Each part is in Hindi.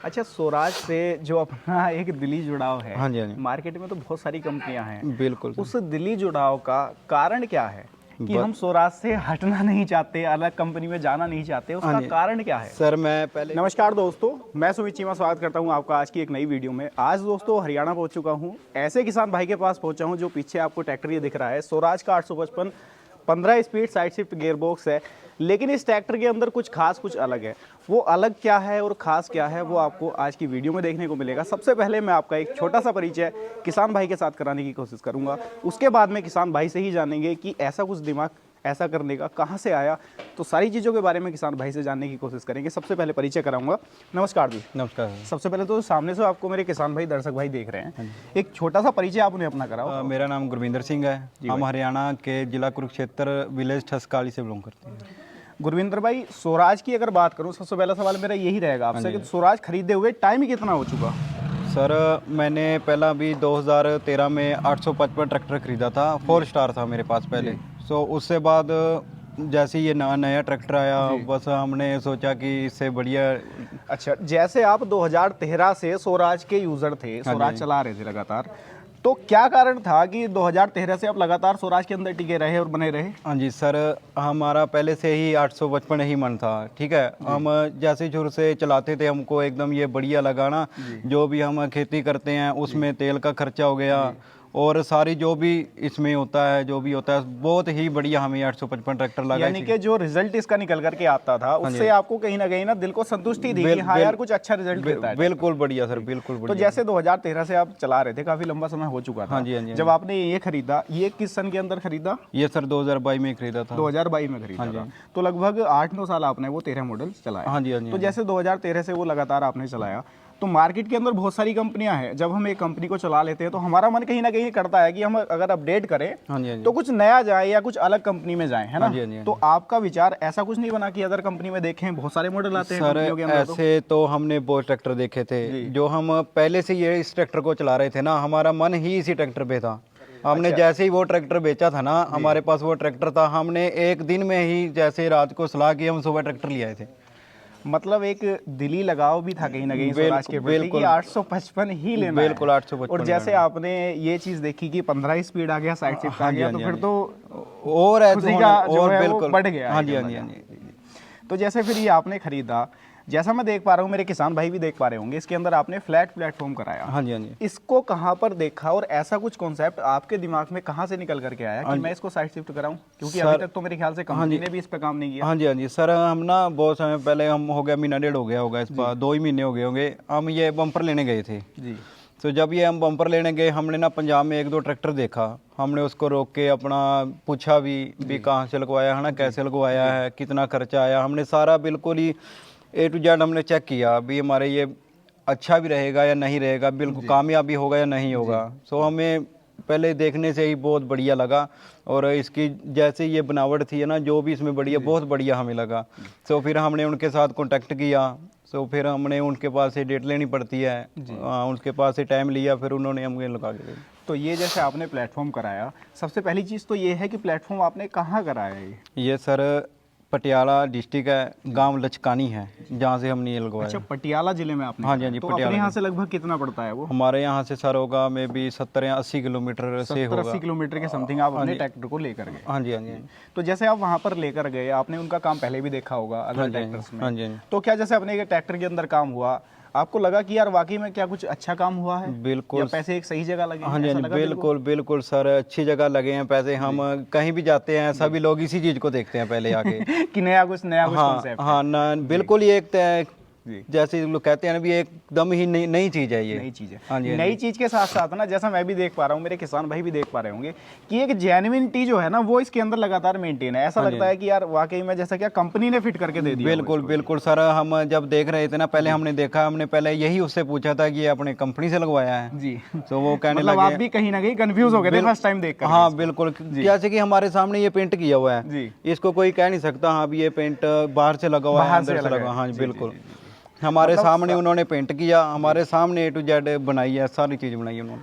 अच्छा, स्वराज से जो अपना एक दिली जुड़ाव है, हाँ जी, हाँ जी। मार्केट में तो बहुत सारी कंपनियां हैं। बिल्कुल उस दिली जुड़ाव का कारण क्या है कि हम स्वराज से हटना नहीं चाहते, अलग कंपनी में जाना नहीं चाहते, हाँ उसका जी। कारण क्या है? सर मैं पहले नमस्कार दोस्तों, मैं सुमित चीमा स्वागत करता हूं आपका आज की एक नई वीडियो में। आज दोस्तों हरियाणा पहुंच चुका हूं, ऐसे किसान भाई के पास पहुंचा हूं जो पीछे आपको ट्रैक्टर ये दिख रहा है, स्वराज का 855 15 स्पीड साइड शिफ्ट गियरबॉक्स है। लेकिन इस ट्रैक्टर के अंदर कुछ खास कुछ अलग है। वो अलग क्या है और ख़ास क्या है वो आपको आज की वीडियो में देखने को मिलेगा। सबसे पहले मैं आपका एक छोटा सा परिचय किसान भाई के साथ कराने की कोशिश करूंगा। उसके बाद में किसान भाई से ही जानेंगे कि ऐसा कुछ दिमाग ऐसा करने का कहाँ से आया। तो सारी चीज़ों के बारे में किसान भाई से जानने की कोशिश करेंगे। सबसे पहले परिचय कराऊंगा। नमस्कार जी। नमस्कार सर। सबसे पहले तो सामने से आपको मेरे किसान भाई दर्शक भाई देख रहे हैं, एक छोटा सा परिचय आप उन्हें अपना कराओ। मेरा नाम गुरविंदर सिंह है। हम हरियाणा के जिला कुरुक्षेत्र विलेज ठसकाली से बिलोंग करते हैं। गुरविंदर भाई, स्वराज की अगर बात करूं, सबसे पहला सवाल मेरा यही रहेगा आपसे कि स्वराज खरीदे हुए टाइम कितना हो चुका? सर मैंने पहला भी 2013 में 855 ट्रैक्टर खरीदा था। 4 स्टार था मेरे पास पहले। सो उससे बाद जैसे ये नया ट्रैक्टर आया, बस हमने सोचा कि इससे बढ़िया। अच्छा, जैसे आप 2013 से स्वराज के यूजर थे, स्वराज चला रहे थे लगातार, तो क्या कारण था कि 2013 से आप लगातार स्वराज के अंदर टिके रहे और बने रहे? हाँ जी सर, हमारा पहले से ही 855 ही मन था। ठीक है, हम जैसे शुरू से चलाते थे, हमको एकदम ये बढ़िया लगा ना। जो भी हम खेती करते हैं उसमें तेल का खर्चा हो गया और सारी जो भी इसमें होता है, जो भी होता है, बहुत ही बढ़िया हमें 855 ट्रैक्टर लगा। यानी कि जो रिजल्ट इसका निकल करके आता था उससे आपको कहीं ना दिल को संतुष्टि थी कि हाँ यार कुछ अच्छा रिजल्ट देता है। बिल्कुल बढ़िया सर, बिल्कुल तो बढ़िया। जैसे 2013 से आप चला रहे थे, काफी लंबा समय हो चुका था। हाँ जी, हाँ जी। जब आपने ये खरीदा, ये किस सन के अंदर खरीदा? ये सर 2022 में खरीदा था। 2022 में खरीदा था। तो लगभग 8-9 साल आपने वो 13 मॉडल चलाया। हाँ जी, हाँ जी। तो जैसे 2013 से वो लगातार आपने चलाया, तो मार्केट के अंदर बहुत सारी कंपनियां हैं। जब हम एक कंपनी को चला लेते हैं तो हमारा मन कहीं ना कहीं करता है कि हम अगर अपडेट करें हाँ जी, हाँ जी। तो कुछ नया जाए या कुछ अलग कंपनी में जाए, है ना? हाँ जी, हाँ जी। तो आपका विचार ऐसा कुछ नहीं बना कि अदर कंपनी में देखें, बहुत सारे मॉडल आते हैं सर कंपनियों के अंदर? ऐसे तो हमने बहुत ट्रैक्टर देखे थे। जो हम पहले से ये इस ट्रैक्टर को चला रहे थे ना, हमारा मन ही इसी ट्रैक्टर पे था। हमने जैसे ही वो ट्रैक्टर बेचा था ना, हमारे पास वो ट्रैक्टर था, हमने एक दिन में ही जैसे रात को सलाह की, हम सुबह ट्रैक्टर ले आए थे। मतलब एक दिली लगाव भी था कहीं ना कहीं स्वराज के प्रति कि 855 ही लेना है। बिल्कुल 855। और जैसे आपने ये चीज देखी कि 15 स्पीड आ गया, साइड शिफ्ट आ गया, तो फिर तो और खुशी का जो है वो बिल्कुल बढ़ गया। हाँ जी, हाँ जी, हाँ जी। तो जैसे फिर ये आपने खरीदा, जैसा मैं देख पा रहा हूँ, मेरे किसान भाई भी देख पा रहे होंगे, इसके अंदर आपने फ्लैट प्लेटफॉर्म कराया। हाँ जी, हाँ जी। इसको कहाँ पर देखा और ऐसा कुछ कॉन्सेप्ट आपके दिमाग में कहाँ से निकल करके आया कि मैं इसको साइड शिफ्ट कराऊं? क्योंकि अभी तक तो मेरे ख्याल से कंपनी ने भी इस पे काम नहीं किया। हाँ जी, हाँ जी सर, हम ना बहुत समय पहले, हम हो गया महीना डेढ़ हो गया होगा, इस बार 2 ही महीने हो गए होंगे, हम ये बम्पर लेने गए थे जी। तो जब ये हम बम्पर लेने गए, हमने ना पंजाब में 1-2 ट्रैक्टर देखा। हमने उसको रोक के अपना पूछा भी कहाँ से लगवाया है ना, कैसे लगवाया है, कितना खर्चा आया। हमने सारा बिल्कुल ही A to Z हमने चेक किया भी हमारे ये अच्छा भी रहेगा या नहीं रहेगा, बिल्कुल कामयाबी होगा या नहीं होगा। सो हमें पहले देखने से ही बहुत बढ़िया लगा और इसकी जैसे ये बनावट थी ना, जो भी इसमें बढ़िया, बहुत बढ़िया हमें लगा। सो फिर हमने उनके साथ कांटेक्ट किया। सो फिर हमने उनके पास से डेट लेनी पड़ती है, उनके पास से टाइम लिया, फिर उन्होंने हमें लगा के। तो ये जैसे आपने प्लेटफॉर्म कराया, सबसे पहली चीज़ तो ये है कि प्लेटफॉर्म आपने कहाँ कराया? ये सर पटियाला डिस्ट्रिक्ट है, गांव लचकानी है, जहाँ से हमने ये लगवाया। अच्छा, पटियाला जिले में आपने? हाँ जी, हाँ जी। तो अपने यहाँ से लगभग कितना पड़ता है वो? हमारे यहाँ से सर होगा में भी 70 या 80 किलोमीटर से होगा। 70-80 किलोमीटर के समथिंग आप अपने ट्रैक्टर को लेकर गए। हाँ जी, हाँ जी। तो जैसे आप वहाँ पर लेकर गए, आपने उनका काम पहले भी देखा होगा अलग ट्रैक्टर्स में। हाँ जी, हाँ जी। तो क्या जैसे अपने ट्रैक्टर के अंदर काम हुआ, आपको लगा कि यार वाकई में क्या कुछ अच्छा काम हुआ है? बिल्कुल। या पैसे एक सही जगह लगे? हाँ जी, हाँ जी, बिल्कुल बिल्कुल सर, अच्छी जगह लगे हैं पैसे। हम कहीं भी जाते हैं, सभी लोग इसी चीज़ को देखते हैं पहले आके कि नया कुछ हाँ concept है। हाँ ना, बिल्कुल ये एक जैसे लोग कहते हैं ना भी एकदम ही नई चीज़ है ये। नई चीज़ है। हाँ जी, नई चीज़ के साथ साथ ना, जैसा मैं भी देख पा रहा हूँ, मेरे किसान भाई भी देख पा रहे होंगे कि एक जेन्युइनिटी जो है ना, वो इसके अंदर लगातार मेंटेन है। ऐसा लगता है कि यार वाकई में जैसा क्या कंपनी ने फिट करके दे दिया। बिल्कुल बिल्कुल सर, हम जब देख रहे थे ना, पहले हमने देखा, हमने पहले यही उससे पूछा था कि ये अपने कंपनी से लगवाया है जी। तो वो कहने मतलब लगे, आप भी कहीं ना कहीं कंफ्यूज हो गए थे फर्स्ट टाइम देखकर? हाँ बिल्कुल, जैसे कि हमारे सामने ये पेंट किया हुआ है जी। इसको कोई कह नहीं सकता हाँ भी ये पेंट बाहर से लगा हुआ है, अंदर से लगा। हाँ बिल्कुल, हमारे सामने उन्होंने पेंट किया, हमारे सामने A to Z बनाई है, सारी चीज़ बनाई है उन्होंने।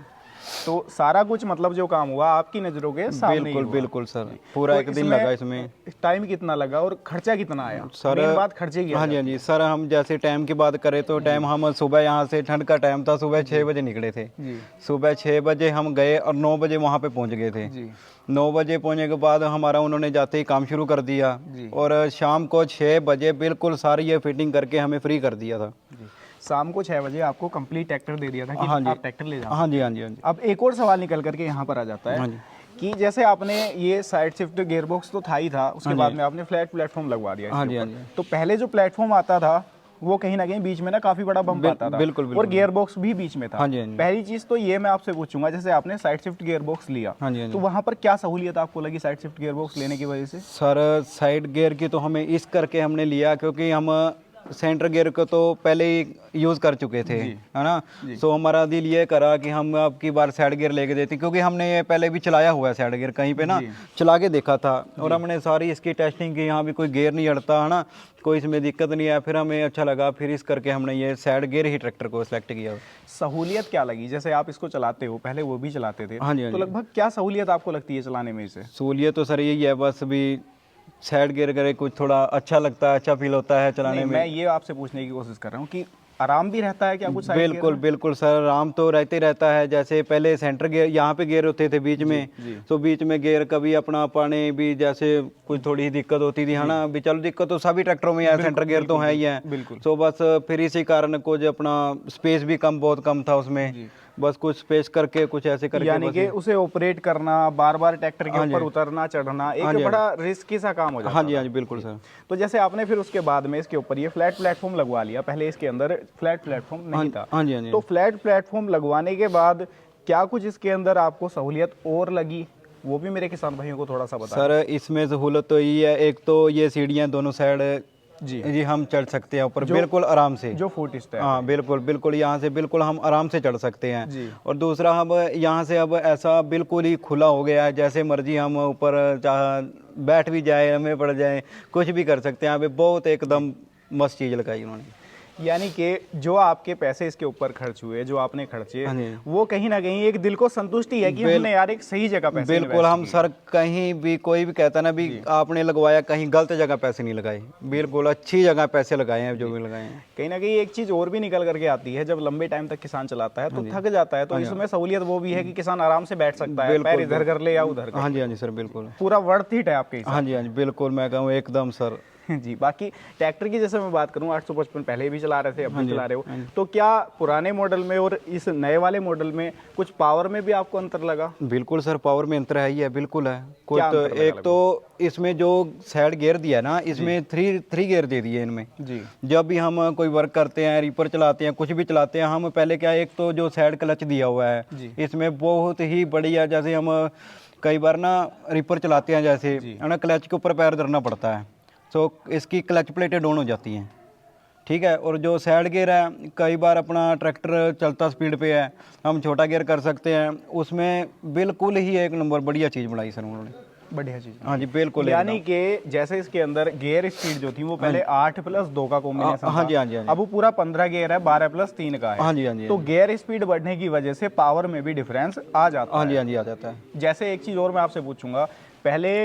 तो सारा कुछ मतलब जो काम हुआ आपकी नज़रों के सामने ही बिल्कुल हुआ। बिल्कुल सर, पूरा तो एक दिन लगा इसमें। टाइम कितना लगा और खर्चा कितना आया सर मेन बात खर्चे की आ हाँ जी हाँ जी सर, हम जैसे टाइम की बात करें तो टाइम हम सुबह यहाँ से, ठंड का टाइम था, सुबह 6 बजे निकले थे। जी सुबह 6 बजे हम गए और 9 बजे वहाँ पे पहुँच गए थे। जी 9 बजे पहुँचने के बाद हमारा उन्होंने जाते ही काम शुरू कर दिया जी। और शाम को 6 बजे बिल्कुल सारी ये फिटिंग करके हमें फ्री कर दिया था। जी शाम को 6 बजे आपको कंप्लीट ट्रैक्टर दे दिया था कि हाँ जी। आप ट्रैक्टर ले जाओ। हाँ जी हाँ जी हाँ जी अब एक और सवाल निकल करके यहाँ पर आ जाता हाँ है जी। कि जैसे आपने ये साइड शिफ्ट गियर बॉक्स तो था ही था, उसके बाद में आपने फ्लैट प्लेटफॉर्म लगवा दिया हाँ इसके जी हाँ ऊपर। जी तो पहले जो प्लेटफॉर्म आता था वो कहीं ना कहीं बीच में ना काफी बड़ा बम्प आता था, बिल्कुल, और बिल्कुल। गियर बॉक्स भी बीच में था। हाँ जी, हाँ जी। पहली चीज तो ये मैं आपसे पूछूंगा, जैसे आपने साइड शिफ्ट गियर बॉक्स लिया, हाँ जी, हाँ जी। तो वहां पर क्या सहूलियत आपको लगी साइड शिफ्ट गियर बॉक्स लेने की वजह से? सर साइड गियर की तो हमें इस करके हमने लिया क्योंकि हम सेंटर गियर को तो पहले ही यूज़ कर चुके थे, है ना। सो हमारा दिल ये करा कि हम अब की बार साइड गियर लेके देते, क्योंकि हमने ये पहले भी चलाया हुआ है साइड गियर कहीं पे ना, चला के देखा था और हमने सारी इसकी टेस्टिंग की, यहाँ भी कोई गियर नहीं अड़ता है ना, कोई इसमें दिक्कत नहीं है। फिर हमें अच्छा लगा, फिर इस करके हमने ये साइड गियर ही ट्रैक्टर को सिलेक्ट किया। सहूलियत क्या लगी? जैसे आप इसको चलाते हो, पहले वो भी चलाते थे, हाँ जी, हाँ तो जी। लगभग क्या सहूलियत आपको लगती है चलाने में इसे? सहूलियत तो सर यही है, बस अभी साइड गियर करे कुछ थोड़ा अच्छा लगता है, अच्छा फील होता है चलाने नहीं, में। मैं ये आपसे पूछने की कोशिश कर रहा हूँ कि आराम भी रहता है क्या कुछ साइड गियर बिल्कुल में? बिल्कुल सर, आराम तो रहते ही रहता है। जैसे पहले सेंटर गियर यहाँ पे गियर होते थे बीच में, तो बीच में गियर कभी अपना पाने भी जैसे कुछ थोड़ी दिक्कत होती थी, है ना। अभी चलो दिक्कत तो सभी ट्रैक्टरों में है, सेंटर गियर तो है ही है। बिल्कुल। तो बस फिर इसी कारण कुछ अपना स्पेस भी बहुत कम था उसमें, बस कुछ स्पेस करके कुछ ऐसे करके यानी कि उसे ऑपरेट करना, बार बार ट्रैक्टर के ऊपर उतरना चढ़ना एक बड़ा रिस्की सा काम हो जाता हाँ जी था। हाँ जी बिल्कुल सर। तो जैसे आपने फिर उसके बाद में इसके ऊपर ये फ्लैट प्लेटफॉर्म लगवा लिया, पहले इसके अंदर फ्लैट प्लेटफॉर्म नहीं था। हाँ जी हाँ जी। तो फ्लैट प्लेटफॉर्म लगवाने के बाद क्या कुछ इसके अंदर आपको सहूलियत और लगी, वो भी मेरे किसान भाइयों को थोड़ा सा बता। सर इसमें सहूलत तो ये है, एक तो ये सीढ़ियाँ दोनों साइड जी हम चढ़ सकते हैं ऊपर बिल्कुल आराम से, जो फुट स्टेप। हाँ बिल्कुल बिल्कुल, यहाँ से बिल्कुल हम आराम से चढ़ सकते हैं जी। और दूसरा हम यहाँ से अब ऐसा बिल्कुल ही खुला हो गया है, जैसे मर्जी हम ऊपर चाहे बैठ भी जाए, हमें पड़ जाए, कुछ भी कर सकते हैं। यहाँ पे बहुत एकदम मस्त चीज़ लगाई उन्होंने। यानी कि जो आपके पैसे इसके ऊपर खर्च हुए, जो आपने खर्चे, हाँ जी। वो कहीं ना कहीं एक दिल को संतुष्टि है कि हमने यार एक सही जगह पैसे बिल्कुल हम सर कहीं भी कोई भी कहता ना भी आपने लगवाया, कहीं गलत जगह पैसे नहीं लगाए, बिल्कुल अच्छी जगह पैसे लगाए हैं जो भी लगाए हैं। कहीं ना कहीं एक चीज और भी निकल करके आती है, जब लंबे टाइम तक किसान चलाता है तो थक जाता है, तो इसमें सहूलियत वो भी है कि किसान आराम से बैठ सकता है, पैर इधर कर ले या उधर कर। हाँ जी हाँ जी सर बिल्कुल, पूरा वर्थ इट है आपके हिसाब हाँ जी हाँ जी बिल्कुल, मैं कहूँ एकदम सर। जी। बाकी ट्रैक्टर की जैसे मैं बात करूं, 855 पहले भी चला रहे थे, अब भी चला रहे हो, तो क्या पुराने मॉडल में और इस नए वाले मॉडल में कुछ पावर में भी आपको अंतर लगा? बिल्कुल सर, पावर में अंतर है ही है, बिल्कुल है। कुछ क्या तो अंतर लगा एक तो इसमें जो साइड गियर दिया ना, इसमें थ्री गियर दे दिए इनमें। जी जब भी हम कोई वर्क करते हैं, रीपर चलाते हैं, कुछ भी चलाते हैं, हम पहले क्या, एक तो जो साइड क्लच दिया हुआ है इसमें बहुत ही बढ़िया, जैसे हम कई बार ना रीपर चलाते हैं जैसे, है ना, क्लच के ऊपर पैर धरना पड़ता है, तो इसकी क्लच प्लेटें डाउन हो जाती हैं, ठीक है। और जो साइड गियर है, कई बार अपना ट्रैक्टर चलता स्पीड पे है, हम छोटा गियर कर सकते हैं, उसमें बिल्कुल ही एक नंबर बढ़िया चीज़ बनाई सर उन्होंने, बढ़िया चीज। हाँ जी बिल्कुल। यानी कि जैसे इसके अंदर गियर स्पीड जो थी वो पहले 8+2 का कॉम्बिनेशन हाँ जी हाँ जी हाँ जी, अब वो पूरा 15 गियर है, 12+3 का है। हाँ जी हाँ जी, तो गियर स्पीड बढ़ने की वजह से पावर में भी डिफरेंस आ जाता हाँ है। जी हाँ जी आ जाता है। जैसे एक चीज और मैं आपसे पूछूंगा, पहले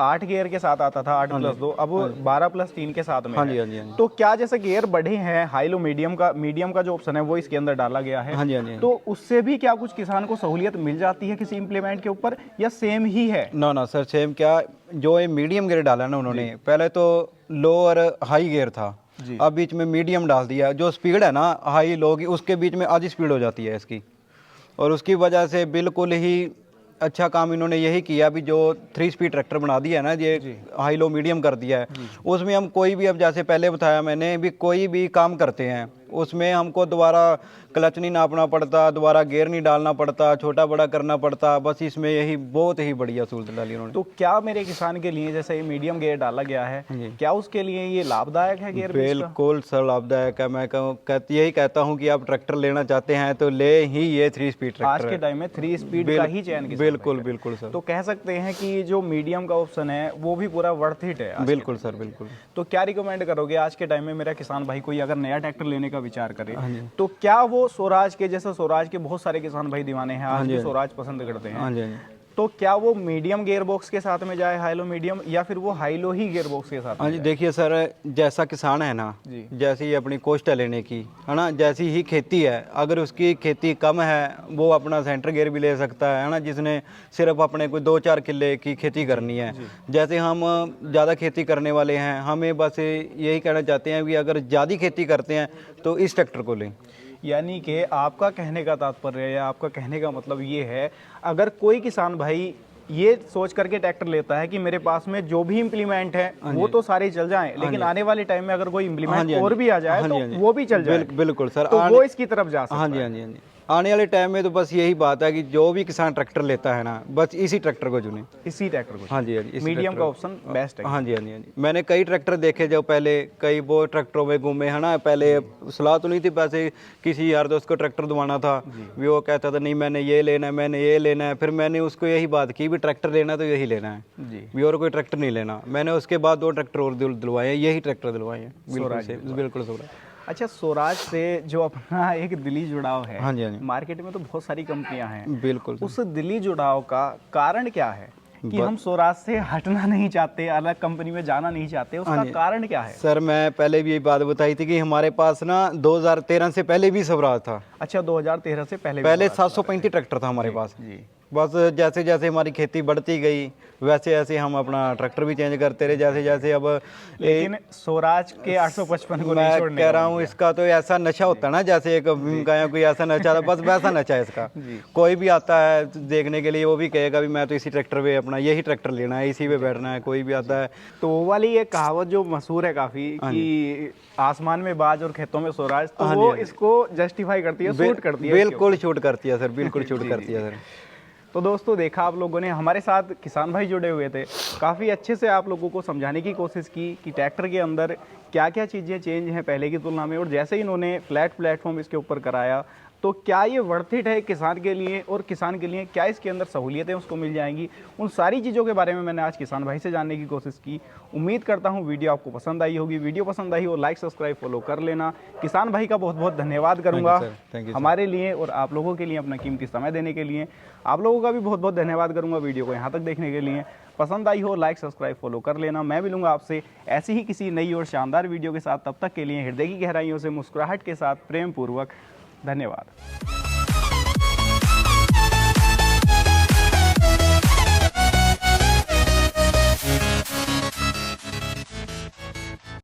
8 गियर के साथ आता था 8+2, अब 12+3 के साथ में हाँ है। जी हाँ जी हाँ जी, तो क्या जैसे गियर बढ़े हैं, हाई लो मीडियम का जो ऑप्शन है वो इसके अंदर डाला गया है, हाँ जी हाँ जी, तो उससे भी क्या कुछ किसान को सहूलियत मिल जाती है किसी इंप्लीमेंट के ऊपर, या सेम ही है? ना ना सर सेम क्या, जो ये मीडियम गियर डाला ना उन्होंने, पहले तो लो और हाई गियर था, अब बीच में मीडियम डाल दिया। जो स्पीड है ना हाई लो की, उसके बीच में आधी स्पीड हो जाती है इसकी, और उसकी वजह से बिल्कुल ही अच्छा काम इन्होंने यही किया भी, जो 3 स्पीड ट्रैक्टर बना दिया है ना, ये हाई लो मीडियम कर दिया है, उसमें हम कोई भी, अब जैसे पहले बताया मैंने भी, कोई भी काम करते हैं उसमें हमको दोबारा क्लच नहीं नापना पड़ता, दोबारा गियर नहीं डालना पड़ता, छोटा बड़ा करना पड़ता, बस इसमें यही बहुत ही बढ़िया सहूलत डाली उन्होंने। तो क्या मेरे किसान के लिए जैसे ये मीडियम गियर डाला गया है, क्या उसके लिए ये लाभदायक है गियर? बिल्कुल सर लाभदायक है, मैं यही कहता हूँ कि आप ट्रैक्टर लेना चाहते हैं तो ले ही ये 3 स्पीड ट्रैक्टर। आज के टाइम में 3 स्पीड का ही चयन किसान बिल्कुल बिल्कुल सर। तो कह सकते हैं कि जो मीडियम का ऑप्शन है वो भी पूरा वर्थ इट है। बिल्कुल सर बिल्कुल। तो क्या रिकमेंड करोगे आज के टाइम में मेरा किसान भाई कोई अगर नया ट्रैक्टर लेने का का विचार करें हाँ जी। तो क्या वो स्वराज के जैसा, स्वराज के बहुत सारे किसान भाई दीवाने हैं, आज भी स्वराज पसंद करते हैं, हाँ जी, हाँ जी। तो क्या वो मीडियम गियर बॉक्स के साथ में जाए, हाई लो मीडियम, या फिर वो हाई लो ही गियर बॉक्स के साथ हाँ में जी, जाए? देखिए सर, जैसा किसान है ना, जी। जैसी ही अपनी कोस्ट है लेने की, है ना, जैसी ही खेती है, अगर उसकी खेती कम है वो अपना सेंटर गियर भी ले सकता है ना, जिसने सिर्फ अपने कोई 2-4 किले की खेती करनी है। जैसे हम ज़्यादा खेती करने वाले हैं, हमें बस यही कहना चाहते हैं कि अगर ज़्यादा खेती करते हैं तो इस ट्रैक्टर को लें। यानी कि आपका कहने का तात्पर्य या आपका कहने का मतलब ये है, अगर कोई किसान भाई ये सोच करके ट्रैक्टर लेता है कि मेरे पास में जो भी इम्प्लीमेंट है वो तो सारे चल जाएं, लेकिन आने वाले टाइम में अगर कोई इम्प्लीमेंट और भी आ जाए तो वो भी चल जाए, बिल्कुल सर, तो वो इसकी तरफ जा सकता हाँ जी, हाँ जी, हाँ जी। आने वाले टाइम में तो बस यही बात है कि जो भी किसान ट्रैक्टर लेता है ना, बस इसी ट्रैक्टर को चुने। इसी ट्रैक्टर को। हाँ जी, हाँ जी, इसी मीडियम ट्रैक्टर का ऑप्शन बेस्ट है। हाँ जी, हाँ जी, हाँ जी। मैंने कई ट्रैक्टर देखे जो पहले कई वो ट्रैक्टरों में घूमे, है ना, पहले सलाह तो नहीं थी, पैसे किसी यार दोस्त को ट्रैक्टर दिवाना था, भी वो कहता था नहीं मैंने ये लेना है, मैंने ये लेना है, फिर मैंने उसको यही बात की भी ट्रैक्टर लेना तो यही लेना है जी। भी, और कोई ट्रैक्टर नहीं लेना। मैंने उसके बाद 2 ट्रैक्टर और दिलवाए हैं, यही ट्रैक्टर दिलवाए हैं, बिल्कुल से, बिल्कुल स्वराज। अच्छा, स्वराज से जो अपना एक दिली जुड़ाव है, हाँ जी, हाँ जी। मार्केट में तो बहुत सारी कंपनियां हैं, बिल्कुल सर। उस दिली जुड़ाव का कारण क्या है कि हम स्वराज से हटना नहीं चाहते, अलग कंपनी में जाना नहीं चाहते, उसका कारण क्या है? सर मैं पहले भी ये बात बताई थी कि हमारे पास ना 2013 से पहले भी स्वराज था। अच्छा, 2013 से पहले 735 ट्रैक्टर था हमारे पास। जी। बस जैसे जैसे हमारी खेती बढ़ती गई वैसे वैसे हम अपना ट्रैक्टर भी चेंज करते रहे, जैसे जैसे अब लेकिन स्वराज के 855 को नहीं मैं छोड़ने कह रहा हूँ इसका तो ऐसा नशा होता है ना, जैसे एक गाय कोई ऐसा नशा था, बस वैसा नशा है इसका। कोई भी आता है देखने के लिए वो भी कहेगा भी मैं तो इसी ट्रैक्टर पे अपना यही ट्रैक्टर लेना है, इसी पे बैठना है। कोई भी आता है तो वो वाली एक कहावत जो मशहूर है काफी कि आसमान में बाज और खेतों में स्वराज, तो वो इसको जस्टिफाई करती है, शूट करती है। बिल्कुल शूट करती है सर, बिल्कुल शूट करती है सर। तो दोस्तों देखा आप लोगों ने, हमारे साथ किसान भाई जुड़े हुए थे, काफ़ी अच्छे से आप लोगों को समझाने की कोशिश की कि ट्रैक्टर के अंदर क्या क्या चीज़ें चेंज हैं पहले की तुलना में, और जैसे ही इन्होंने फ्लैट प्लेटफॉर्म इसके ऊपर कराया तो क्या ये वर्थ इट है किसान के लिए, और किसान के लिए क्या इसके अंदर सहूलियतें उसको मिल जाएंगी, उन सारी चीज़ों के बारे में मैंने आज किसान भाई से जानने की कोशिश की। उम्मीद करता हूँ वीडियो आपको पसंद आई होगी। वीडियो पसंद आई हो लाइक सब्सक्राइब फॉलो कर लेना। किसान भाई का बहुत बहुत धन्यवाद करूँगा हमारे लिए और आप लोगों के लिए अपना कीमती समय देने के लिए। आप लोगों का भी बहुत बहुत धन्यवाद करूँगा वीडियो को यहाँ तक देखने के लिए। पसंद आई हो लाइक सब्सक्राइब फॉलो कर लेना। मैं मिलूंगा आपसे ऐसी ही किसी नई और शानदार वीडियो के साथ। तब तक के लिए हृदय की गहराइयों से मुस्कुराहट के साथ प्रेम पूर्वक धन्यवाद।